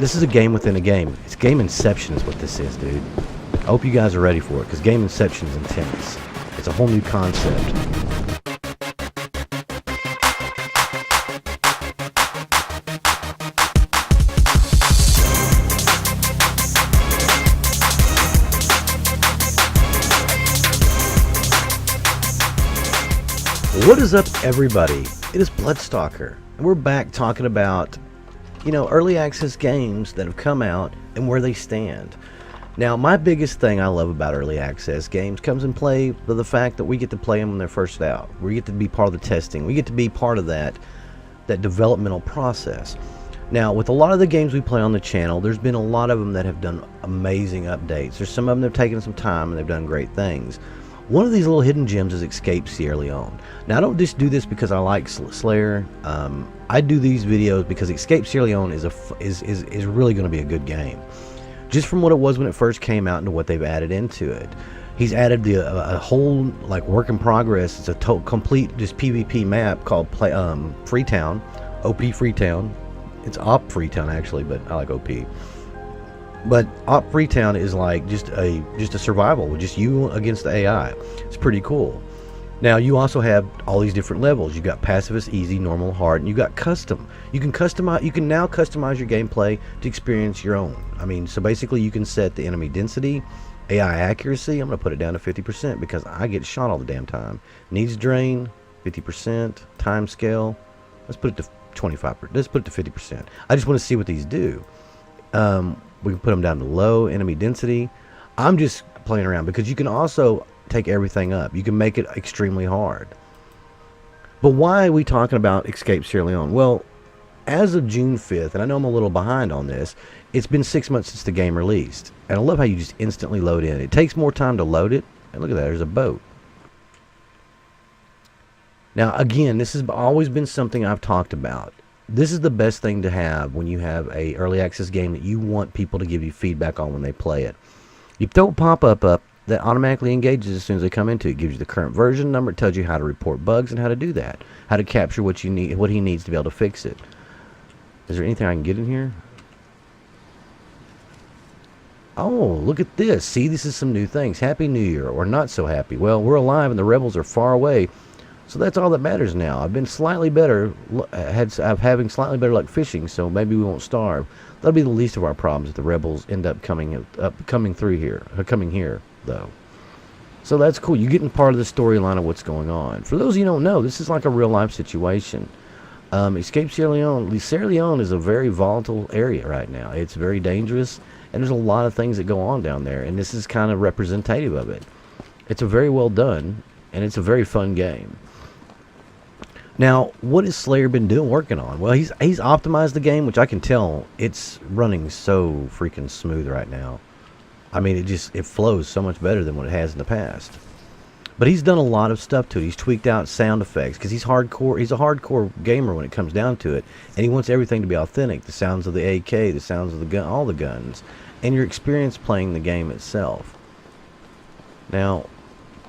This is a game within a game. It's game inception is what this is, dude. I hope you guys are ready for it, because game inception is intense. It's a whole new concept. What is up, everybody? It is Bloodstalker, and we're back talking about, early access games that have come out and where they stand. Now, my biggest thing I love about early access games comes in play with the fact that we get to play them when they're first out. We get to be part of the testing. We get to be part of that developmental process. Now, with a lot of the games we play on the channel, there's been a lot of them that have done amazing updates. There's some of them that have taken some time and they've done great things. One of these little hidden gems is Escape Sierra Leone. Now, I don't just do this because I like Slayer. I do these videos because Escape Sierra Leone is really going to be a good game. Just from what it was when it first came out into what they've added into it. He's added a whole work in progress. It's a complete just PvP map called Freetown, OP Freetown. It's Op Freetown actually, but I like OP. But Op Freetown is like just a survival with just you against the AI. It's pretty cool. Now you also have all these different levels. You've got pacifist, easy, normal, hard, and you got custom. You can now customize your gameplay to experience your own. I mean, so basically you can set the enemy density, AI accuracy. I'm gonna put it down to 50% because I get shot all the damn time. Needs drain, 50%. Time scale, let's put it to 25%. Let's put it to 50%. I just want to see what these do. We can put them down to low enemy density. I'm just playing around because you can also take everything up. You can make it extremely hard. But why are we talking about Escape Sierra Leone? Well, as of June 5th, and I know I'm a little behind on this, it's been 6 months since the game released. And I love how you just instantly load in. It takes more time to load it. And look at that, there's a boat. Now, again, this has always been something I've talked about. This is the best thing to have when you have a early access game that you want people to give you feedback on when they play it. You throw a pop-up up that automatically engages as soon as they come into it. It gives you the current version number. It tells you how to report bugs and how to do that. How to capture what you need, what he needs to be able to fix it. Is there anything I can get in here? Oh, look at this. See, this is some new things. Happy New Year, or not so happy. Well, we're alive and the rebels are far away. So that's all that matters now. I've been slightly better, having slightly better luck fishing, so maybe we won't starve. That'll be the least of our problems if the rebels end up coming here, though. So that's cool. You're getting part of the storyline of what's going on. For those of you who don't know, this is like a real life situation. Escape Sierra Leone. Sierra Leone is a very volatile area right now. It's very dangerous, and there's a lot of things that go on down there, and this is kind of representative of it. It's a very well done, and it's a very fun game. Now, what has Slayer been working on? Well, he's optimized the game, which I can tell it's running so freaking smooth right now. I mean, it flows so much better than what it has in the past. But he's done a lot of stuff to it. He's tweaked out sound effects because he's hardcore. He's a hardcore gamer when it comes down to it, and he wants everything to be authentic. The sounds of the AK, the sounds of the gun, all the guns, and your experience playing the game itself. Now,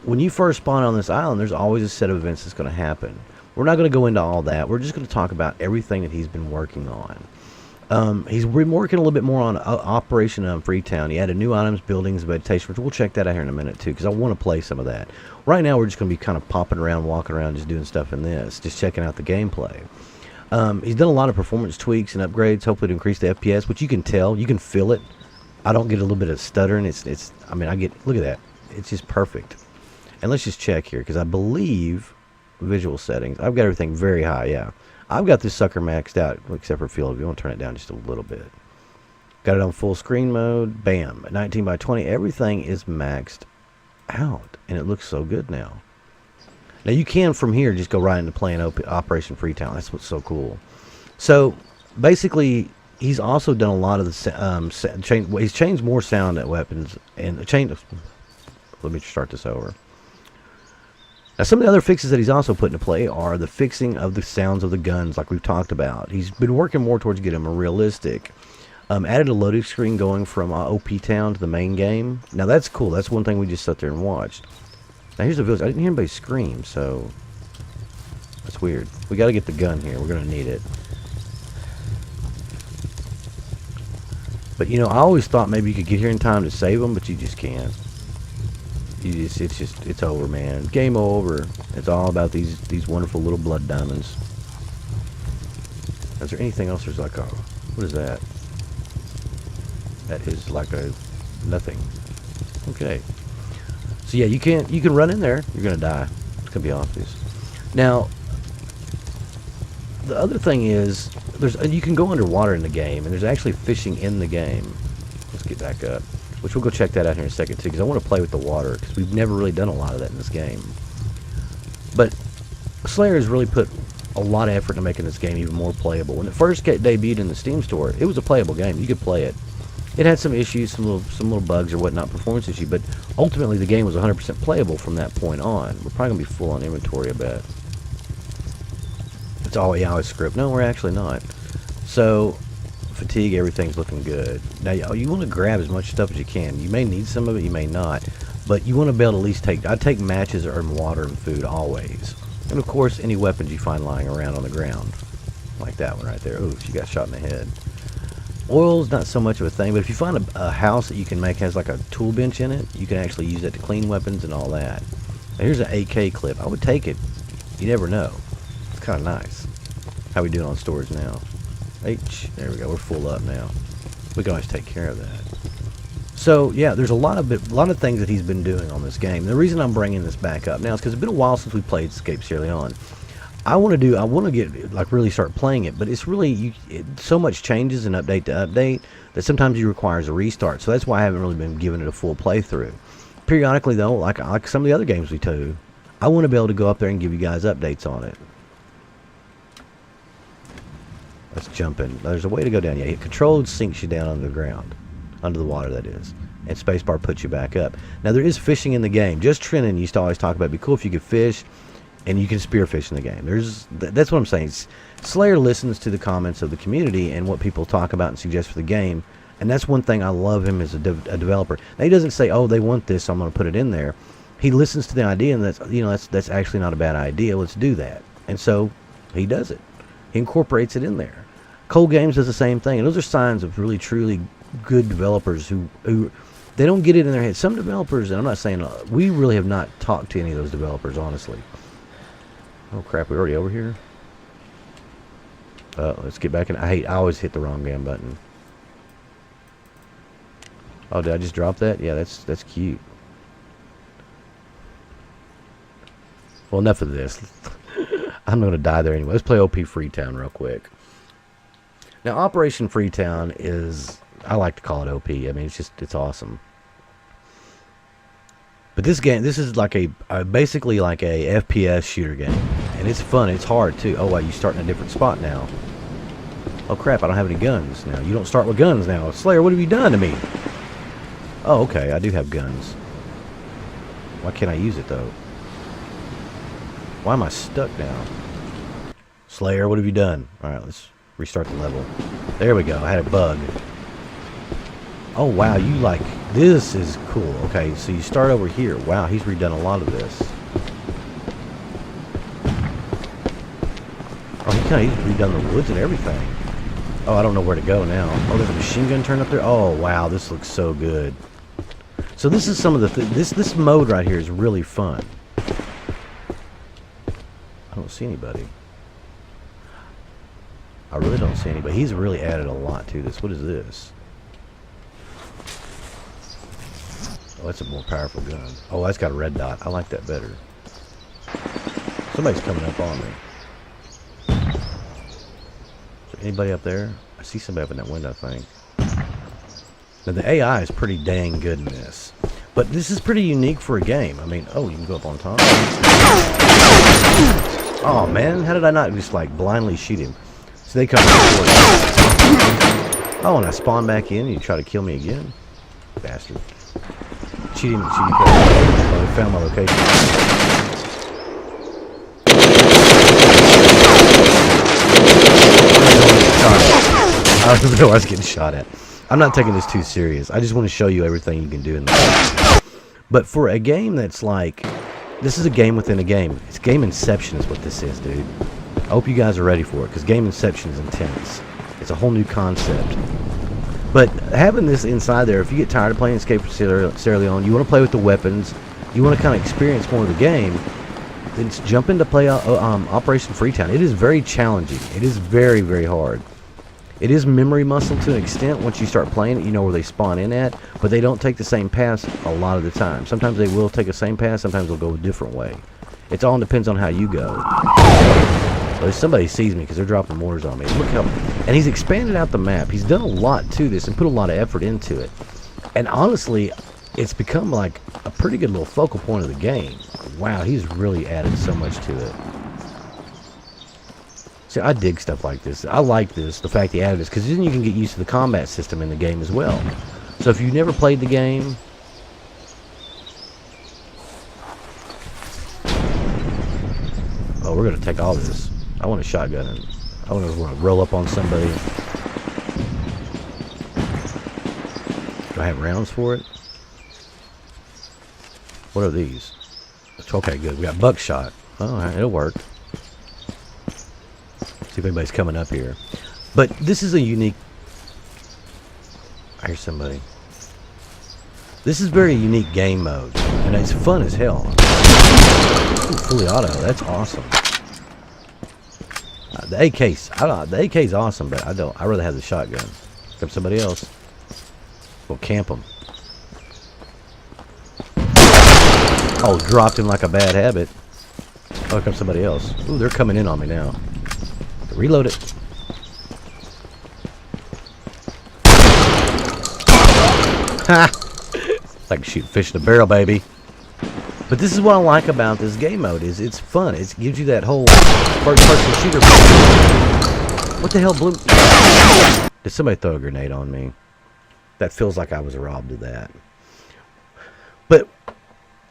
when you first spawn on this island, there's always a set of events that's going to happen. We're not going to go into all that. We're just going to talk about everything that he's been working on. He's been working a little bit more on Operation Freetown. He added new items, buildings, vegetation, which we'll check that out here in a minute too, because I want to play some of that. Right now, we're just going to be kind of popping around, walking around, just doing stuff in this, just checking out the gameplay. He's done a lot of performance tweaks and upgrades, hopefully to increase the FPS, which you can tell, you can feel it. I don't get a little bit of stuttering. I mean, look at that. It's just perfect. And let's just check here, because I believe visual settings, I've got everything very high. Yeah, I've got this sucker maxed out except for field of view. I want to turn it down just a little bit. Got it on full screen mode. Bam, 19 by 20. Everything is maxed out, and it looks so good now. Now you can from here just go right into playing Operation Freetown. That's what's so cool. So basically, he's also done a lot of the he's changed more sound at weapons and let me start this over. Now, some of the other fixes that he's also put into play are the fixing of the sounds of the guns, like we've talked about. He's been working more towards getting them realistic. Added a loading screen going from OP Town to the main game. Now, that's cool. That's one thing we just sat there and watched. Now, here's the village. I didn't hear anybody scream, so that's weird. We got to get the gun here. We're going to need it. But you know, I always thought maybe you could get here in time to save them, but you just can't. It's over, man. Game over. It's all about these wonderful little blood diamonds. Is there anything else? There's like a, what is that? That is like a nothing. Okay. So yeah, you can run in there. You're gonna die. It's gonna be obvious. Now, the other thing is, you can go underwater in the game, and there's actually fishing in the game. Let's get back up. Which we'll go check that out here in a second too, because I want to play with the water, because we've never really done a lot of that in this game. But Slayer has really put a lot of effort into making this game even more playable. When it first debuted in the Steam store, it was a playable game. You could play it. It had some issues, some little bugs or whatnot, performance issue, but ultimately the game was 100% playable from that point on. We're probably gonna be full on inventory, I bet. It's all AI script. No, we're actually not. So, fatigue, everything's looking good. Now, you want to grab as much stuff as you can. You may need some of it, you may not, but you want to be able to at least take. I take matches or water and food always, and of course any weapons you find lying around on the ground, like that one right there. Ooh, she got shot in the head. Oil's not so much of a thing, but if you find a house that you can make has like a tool bench in it, you can actually use it to clean weapons and all that. Now, here's an AK clip. I would take it. You never know. It's kind of nice. How we doing on storage now? There we go. We're full up now. We can always take care of that. So yeah, there's a lot of things that he's been doing on this game. The reason I'm bringing this back up now is because it's been a while since we played Sierra Leone. I want to get like really start playing it, but it's really so much changes and update to update that sometimes it requires a restart. So that's why I haven't really been giving it a full playthrough. Periodically though, like some of the other games we do, I want to be able to go up there and give you guys updates on it. Let's jump in. There's a way to go down. Yeah, control sinks you down under the ground. Under the water, that is. And spacebar puts you back up. Now, there is fishing in the game. Just Trennan used to always talk about it'd be cool if you could fish, and you can spearfish in the game. That's what I'm saying. Slayer listens to the comments of the community and what people talk about and suggest for the game, and that's one thing I love him as a developer. Now, he doesn't say, oh, they want this, so I'm going to put it in there. He listens to the idea, and that's actually not a bad idea. Let's do that. And so, he does it. He incorporates it in there. Cold Games does the same thing, and those are signs of really, truly good developers who they don't get it in their head. Some developers, and I'm not saying we really have not talked to any of those developers, honestly. Oh crap, we're already over here. Let's get back in. I always hit the wrong damn button. Oh, did I just drop that? Yeah, that's cute. Well, enough of this. I'm going to die there anyway. Let's play OP Freetown real quick. Now, Operation Freetown is, I like to call it OP. I mean, it's awesome. But this game, this is like basically like a FPS shooter game. And it's fun. It's hard, too. Oh, wow, you start in a different spot now. Oh, crap, I don't have any guns now. You don't start with guns now. Slayer, what have you done to me? Oh, okay, I do have guns. Why can't I use it, though? Why am I stuck now? Slayer, what have you done? Alright, let's restart the level. There we go. I had a bug. Oh, wow. You like... This is cool. Okay, so you start over here. Wow, he's redone a lot of this. Oh, he's redone the woods and everything. Oh, I don't know where to go now. Oh, there's a machine gun turn up there. Oh, wow. This looks so good. So this is some of the... This mode right here is really fun. I don't see anybody. I really don't see anybody. He's really added a lot to this. What is this? Oh, that's a more powerful gun. Oh, that's got a red dot. I like that better. Somebody's coming up on me. Is there anybody up there? I see somebody up in that window, I think. Now, the AI is pretty dang good in this. But this is pretty unique for a game. I mean, oh, you can go up on top. Oh, man. How did I not just, like, blindly shoot him? So they come forward. Oh, and I spawn back in and you try to kill me again? Bastard. Cheat him. Oh, they found my location. I don't know where I was getting shot at. I'm not taking this too serious. I just want to show you everything you can do in this. But for a game that's like... This is a game within a game. It's game inception is what this is, dude. I hope you guys are ready for it, because game inception is intense. It's a whole new concept. But having this inside there, if you get tired of playing Escape from Sierra Leone, you want to play with the weapons, you want to kind of experience more of the game, then jump into play Operation Freetown. It is very challenging. It is very, very hard. It is memory muscle to an extent. Once you start playing it, you know where they spawn in at, but they don't take the same path a lot of the time. Sometimes they will take the same path, sometimes they'll go a different way. It all depends on how you go. So somebody sees me because they're dropping mortars on me. Look how, and he's expanded out the map. He's done a lot to this and put a lot of effort into it. And honestly, it's become like a pretty good little focal point of the game. Wow, he's really added so much to it. See, I dig stuff like this. I like this, the fact he added this, because then you can get used to the combat system in the game as well. So if you've never played the game, oh, we're going to take all this. I want a shotgun, and I want to roll up on somebody. Do I have rounds for it? What are these? Okay, good. We got buckshot. Oh, it'll work. See if anybody's coming up here. But this is a unique... I hear somebody. This is very unique game mode, and it's fun as hell. Ooh, fully auto. That's awesome. The AK's awesome, but I'd rather have the shotgun. Grab somebody else. We'll camp them. Oh, dropped him like a bad habit. Oh, here comes somebody else. Ooh, they're coming in on me now. Reload it. Ha! It's like shooting fish in a barrel, baby. But this is what I like about this game mode, is it's fun. It gives you that whole first-person shooter. What the hell blew... Did somebody throw a grenade on me? That feels like I was robbed of that. But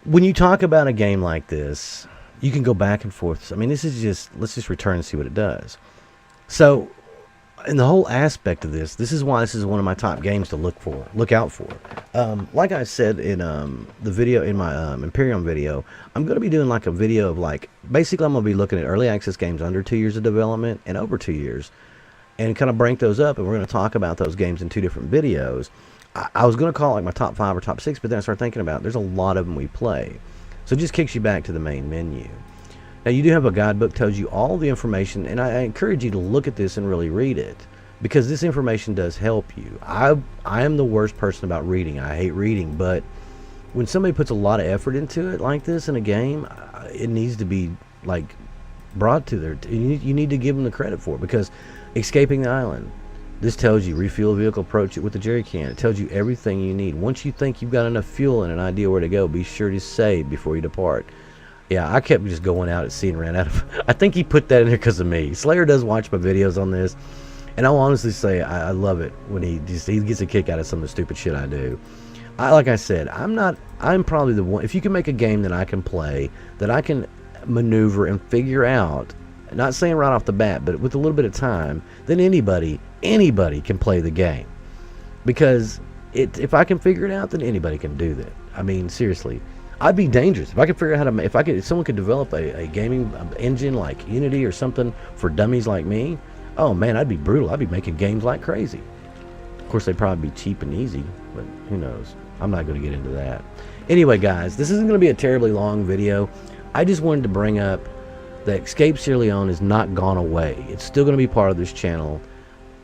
when you talk about a game like this, you can go back and forth. I mean, this is just... Let's just return and see what it does. So, in the whole aspect of this is why this is one of my top games to look out for. Like I said in the video, in my Imperium video, I'm going to be doing like a video of like, basically I'm going to be looking at early access games under 2 years of development and over 2 years, and kind of break those up, and we're going to talk about those games in 2 different videos. I was going to call it like my top 5 or top 6, but then I started thinking about there's a lot of them we play. So it just kicks you back to the main menu. Now, you do have a guidebook, tells you all the information, and I encourage you to look at this and really read it, because this information does help you. I am the worst person about reading. I hate reading, but when somebody puts a lot of effort into it like this in a game, it needs to be like brought to their... You need to give them the credit for it, because escaping the island, this tells you refuel the vehicle, approach it with the jerry can. It tells you everything you need. Once you think you've got enough fuel and an idea where to go, be sure to save before you depart. Yeah, I kept just going out at sea and ran out of... I think he put that in there because of me. Slayer does watch my videos on this, and I'll honestly say I love it when he gets a kick out of some of the stupid shit I do. Like I said, I'm probably the one... If you can make a game that I can play, that I can maneuver and figure out, not saying right off the bat, but with a little bit of time, then anybody can play the game. Because if I can figure it out, then anybody can do that. I mean, seriously. I'd be dangerous if I could figure out how to. If someone could develop a gaming engine like Unity or something for dummies like me. Oh man, I'd be brutal. I'd be making games like crazy. Of course, they'd probably be cheap and easy, but who knows? I'm not going to get into that. Anyway, guys, this isn't going to be a terribly long video. I just wanted to bring up that Escape Sierra Leone has not gone away. It's still going to be part of this channel.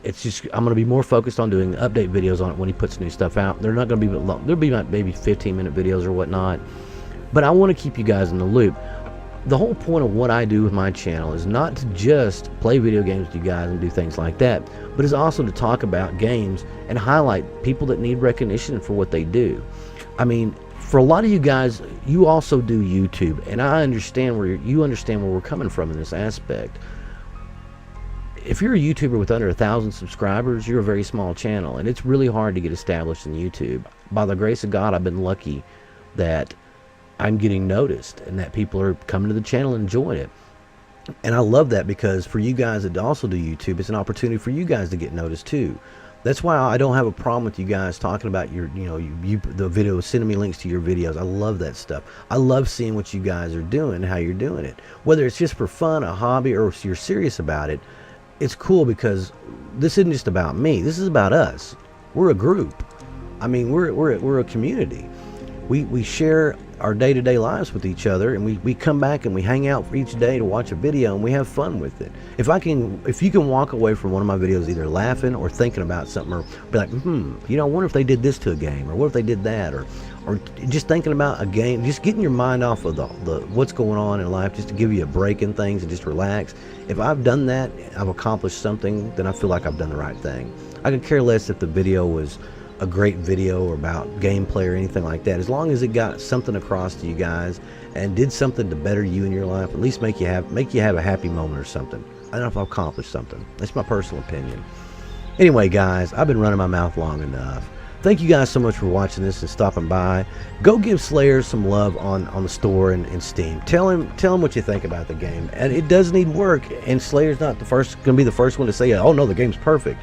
It's just I'm going to be more focused on doing update videos on it when he puts new stuff out. They're not going to be long. There'll be maybe 15-minute videos or whatnot. But I want to keep you guys in the loop. The whole point of what I do with my channel is not to just play video games with you guys and do things like that, but is also to talk about games and highlight people that need recognition for what they do. I mean, for a lot of you guys, you also do YouTube, and I understand where you understand where we're coming from in this aspect. If you're a YouTuber with under 1,000 subscribers, you're a very small channel, and it's really hard to get established in YouTube. By the grace of God, I've been lucky that I'm getting noticed and that people are coming to the channel and enjoying it. And I love that, because for you guys that also do YouTube, it's an opportunity for you guys to get noticed too. That's why I don't have a problem with you guys talking about your, the video, sending me links to your videos. I love that stuff. I love seeing what you guys are doing and how you're doing it. Whether it's just for fun, a hobby, or if you're serious about it, it's cool, because this isn't just about me. This is about us. We're a group. I mean, we're a community. We share our day-to-day lives with each other, and we come back and we hang out for each day to watch a video, and we have fun with it. If you can walk away from one of my videos either laughing or thinking about something, or be like, you know, I wonder if they did this to a game, or what if they did that, or just thinking about a game, just getting your mind off of the what's going on in life, just to give you a break in things and just relax. If I've done that, I've accomplished something, then I feel like I've done the right thing. I could care less if the video was a great video or about gameplay or anything like that. As long as it got something across to you guys and did something to better you in your life, at least make you have a happy moment or something. I don't know if I've accomplished something. That's my personal opinion. Anyway, guys, I've been running my mouth long enough. Thank you guys so much for watching this and stopping by. Go give Slayer some love on the store and Steam. Tell him what you think about the game. And it does need work, and Slayer's not going to be the first one to say, oh no, the game's perfect.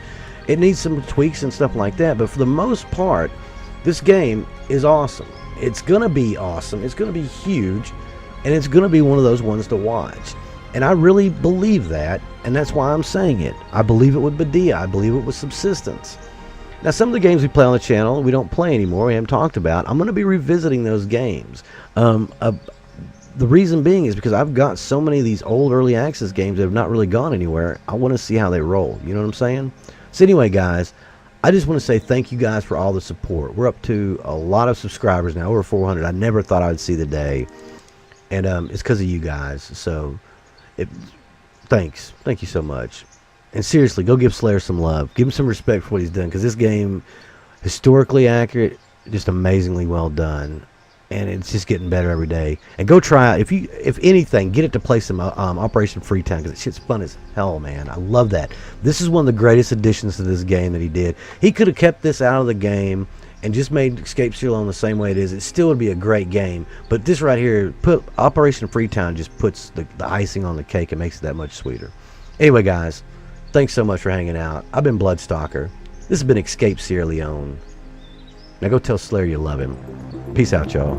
It needs some tweaks and stuff like that, but for the most part, this game is awesome. It's gonna be awesome. It's gonna be huge, and it's gonna be one of those ones to watch. And I really believe that, and that's why I'm saying it. I believe it with Badia. I believe it with Subsistence. Now, some of the games we play on the channel, we don't play anymore, we haven't talked about. I'm gonna be revisiting those games. The reason being is because I've got so many of these old early access games that have not really gone anywhere. I want to see how they roll. You know what I'm saying? So anyway, guys, I just want to say thank you guys for all the support. We're up to a lot of subscribers now, over 400. I never thought I'd see the day, and it's because of you guys. So, thanks. Thank you so much. And seriously, go give Slayer some love. Give him some respect for what he's done, because this game, historically accurate, just amazingly well done. And it's just getting better every day. And go try out, if anything, get it to play some Operation Freetown, because that shit's fun as hell, man. I love that. This is one of the greatest additions to this game that he did. He could have kept this out of the game and just made Escape Sierra Leone the same way it is. It still would be a great game. But this right here, Operation Freetown just puts the icing on the cake and makes it that much sweeter. Anyway, guys, thanks so much for hanging out. I've been Bloodstalker. This has been Escape Sierra Leone. Now go tell Slayer you love him. Peace out, y'all.